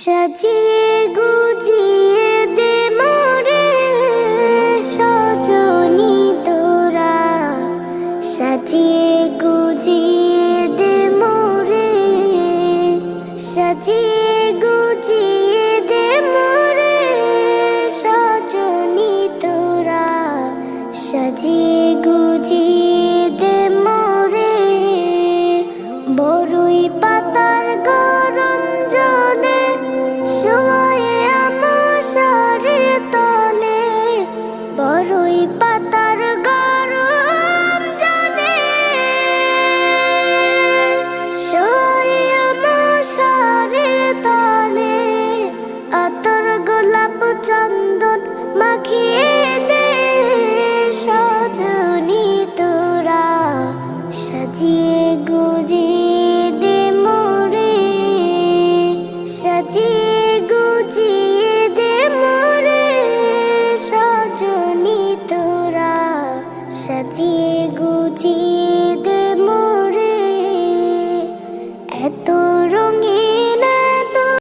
সাজিয়ে গুজিয়ে দে মোরে সজনী তোরা, সাজিয়ে গুজিয়ে দে মোরে, সাজিয়ে গুজিয়ে দে মোরে সজনী তোরা, সাজিয়ে গুজিয়ে দে মোরে। বড়ই পাতার গরম জলে শোয়ে আমার শাড়ির তলে, বড়ই পাতার গরম জলে শোয়ে আমার শাড়ির তলে। আতর গোলাপ চন্দন মাখিয়ে দে সজনী তোরা, সাজিয়ে গুজিয়ে দে মোরে, সাজিয়ে গুজিয়ে দে মোরে সজনী তোরা, সাজিয়ে গুজিয়ে